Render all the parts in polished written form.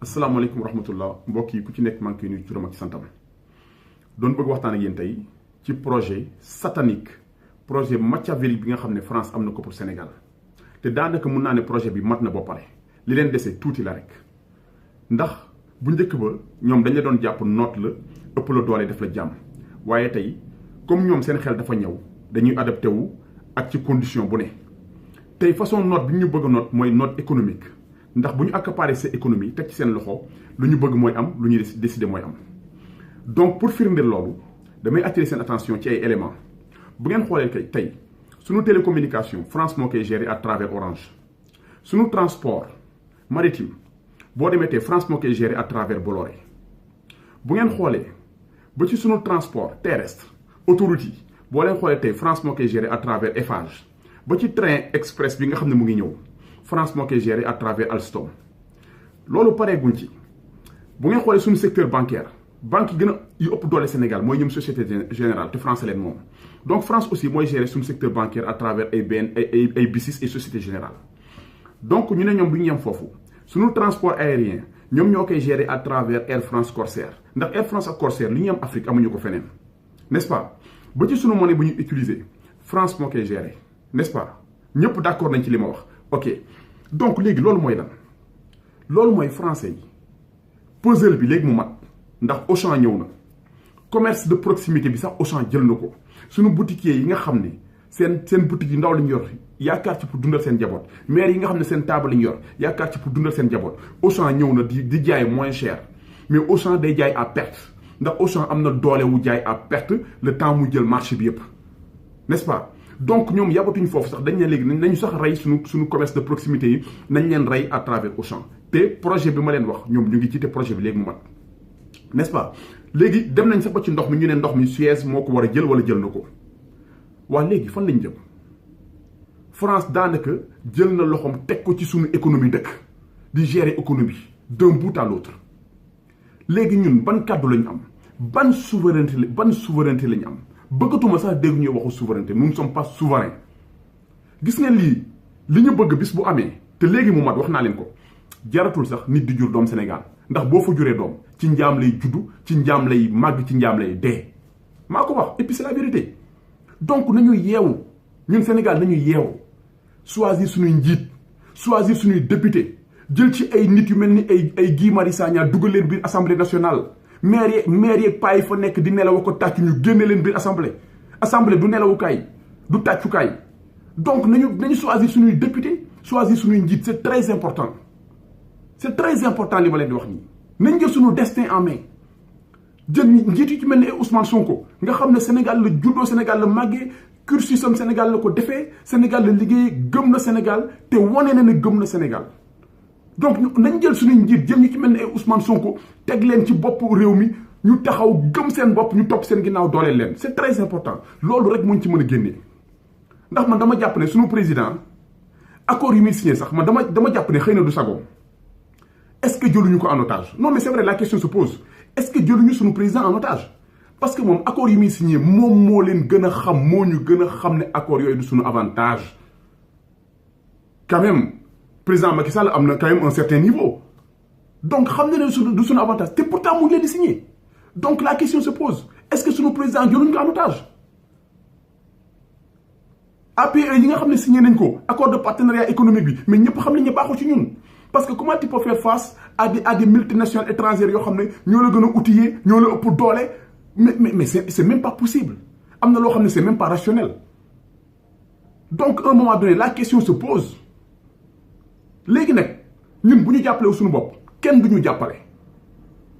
asalaamaaleykum wa rahmatullah mbokk yi ku ci nekk maa ngi koy nuyu turam ak santam doon bëgg waxtaan ak yéen tey ci projet satanique projet machiavélique bi nga xam ne France am na ko pour Sénégal te daanaka mun naa ne projet bi mat na ba pare li leen dese tuuti la rek ndax bu njëkk ba ñoom dañ la doon jàpp noot la ëpp la doole def la jàmm waaye tey comme ñoom seen xel dafa ñëw dañuy adapté wu ak ci condition bu ne tey façon note bi ñu bëgg a note mooy note économique ndax bu ñu accaparer sa économie teg ci seen loxo lu ñu bëgg mooy am lu ñuy décider mooy am donc pour firndeel loolu damay attirer seen attention ci ay éléments bu ngeen xoolee kay tey suñu télécommunication France moo koy gérer à travers Orange suñu transport maritime boo demee tey France moo koy gérer à travers Bolloré bu ngeen xoolee ba ci suñu transport terrestre autoroute yi boo leen xoolee tey France moo koy gérer à travers Eiffage ba ci train express bi nga xam ne mu ngi ñëw France moo koy gérer à travers Alstom loolu pareeguñ ci bu ngeen xoolee suñu secteur bancaire banque yi gën a yu ëpp doole Sénégal mooy ñoom Société Générale te France leen moom donc France aussi mooy gérer suñu secteur bancaire à travers ay BICIS et Société Générale donc ñu ne ñoom du ñu yem foofu suñu transport aérien ñoom ñoo koy gérer à travers Air France Corsair ndax Air France ak Corsair li ñu am Afrique amuñu ko feneen n'est-ce pas ba ci suñu monnaie bu ñu utiliser France moo koy gérer n'est-ce pas ñëpp d'accord nañ ci li ma wax ok donc léegi loolu mooy lan loolu mooy français yi puzzle bi léegi mu mat ndax Auchan ñëw na commerce de proximité bi sax Auchan jël na ko suñu boutiquiers yi nga xam ne seen boutique yi ndaw lañu yor yaakaar ci pour dundal seen njaboot maire yi nga xam ne seen table lañu yor yaakaar ci pour dundal seen njaboot Auchan ñëw na di jaay moins cher mais Auchan day jaay à perte ndax Auchan am na doole wu jaay à perte le temps mu jël marché bi yëpp n'est-ce pas donc ñoom yabatuñu foofu sax dañ ne léegi nañu sax rey suñu commerce de proximité yi nañ leen rey à travers Auchan te projet bi ma leen wax ñoom ñu ngi ci te projet bi léegi mu mat n'est-ce pas léegi dem nañ sax ba ci ndox mi ñu ne ndox mi Suez moo ko war a jël wala jël na ko waa léegi fan lañ jëm France daanaka jël na loxoom teg ko ci suñu économie dëkk di gérer économie d'un bout à l'autre léegi ñun ban kàddu lañu am ban souveraineté lañu am bëggatuma sax dégg ñuy waxu souveraineté nous ne sommes pas souverains gis ngeen li ñu bëgg bis bu amee te léegi mu mat wax naa leen ko jaratul sax nit di jur doom Sénégal ndax boo fa juree doom ci njaam lay juddu ci njaam lay màgg ci njaam lay dee maa ko wax et puis c'est la vérité donc nañu yeewu ñun Sénégal nañu yeewu choisir suñuy njiit choisir suñuy député jël ci ay nit yu mel ni ay Guy Marius Sagna dugal leen biir assemblée nationale maire yeeg paa yi fa nekk di nelaw ko tàccu ñu génne leen biir assemblée du nelawukaay du tàccukaay donc nañu choisir suñuy député choisir suñuy njiit c'est très important li ma leen di wax nii nañ jël suñu destin en main jël njiit yu ci mel ni ay Ousmane Sonko nga xam ne Sénégal la juddoo Sénégal la màggee cursusam Sénégal la ko defee Sénégal la liggéey gëm na Sénégal te wane na ne gëm na Sénégal donc nañ jël suñuy njiit jël ñu ci mel ni ay Ousmane Sonko teg leen ci bopp réew mi ñu taxaw gëm seen bopp ñu topp seen ginnaaw dooleel leen c'est très important loolu rek muñ ci mën a génnee ndax man dama jàpp ne suñu président accord yi muy signé sax man dama jàpp ne xëy na du sagoom est-ce que jëluñu ko en otage non mais c'est vrai la question se pose est-ce que jëluñu suñu président en otage parce que moom accord yi muy signé moom moo leen gën a xam moo ñu gën a xam ne accord yooyu du suñu avantage quand même président Macky Sall am na quand même un certain niveau donc xam na ne du suñu avantage te pourtant mu ngi leen di signé donc la question se pose est-ce que suñu président jëluñu ko en otage APE yi nga xam ne signé nañ ko accord de partenariat économique bi mais ñëpp xam nañ ne baaxul ci ñun parce que comment tu peux faire face à des multinationales étrangères yoo xam ne ñoo la gën a outillé ñoo la ëpp doole mais c'est même pas possible am na loo xam ne c'est même pas rationnel donc à un moment donné la question se pose léegi nag ñun bu ñu jàppale suñu bopp kenn du ñu jàppale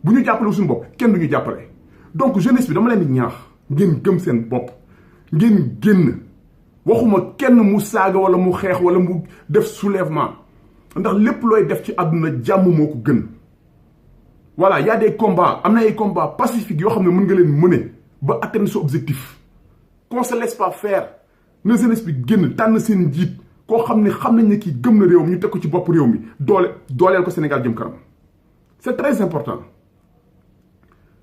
bu ñu jàppale suñu bopp kenn du ñu jàppale donc jeunesse bi dama leen di ñaax ngeen gëm seen bopp ngeen génn waxuma kenn mu saaga wala mu xeex wala mu def soulèvement ndax lépp looy def ci àdduna jàmm moo ko gën voilà y a des combats am na ay combats pacifiques yoo xam ne mën nga leen mëne ba atteindre sa objectif qu'on se laisse pas faire na jeunesse bi génn tànn seen njiit koo xam nañ ne kii gëm na réew mi ñu teg ko ci bopp réew mi dooleel ko Sénégal jëm kanam c'est très important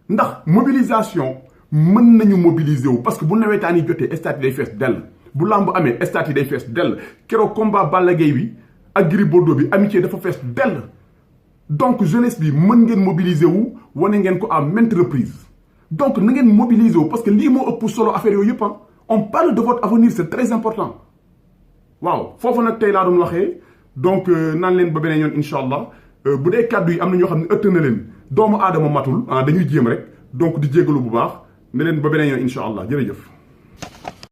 ndax mobilisation mën nañu mobiliser wu parce que bu nawetaan yi jotee stade yi day fees dell bu làmb amee stade yi day fees dell keroog combat Balla Gaye bi ak Gris Bordeaux bi amitié dafa fees dell donc jeunesse bi mën ngeen mobiliser wu wane ngeen ko à maintes reprises donc na ngeen mobiliser wu parce que lii moo ëpp solo affaire yooyu yëpp on parle de votre avenir c'est très important waaw foofu nag tey laa doon waxee donc naan leen ba beneen yoon incha allah bu dee kàddu yi am na ñoo xam ne ëtt na leen doomu aadama matul dañuy jéem rek donc di jégalu bu baax ne leen ba beneen yoon incha allah jërëjëf.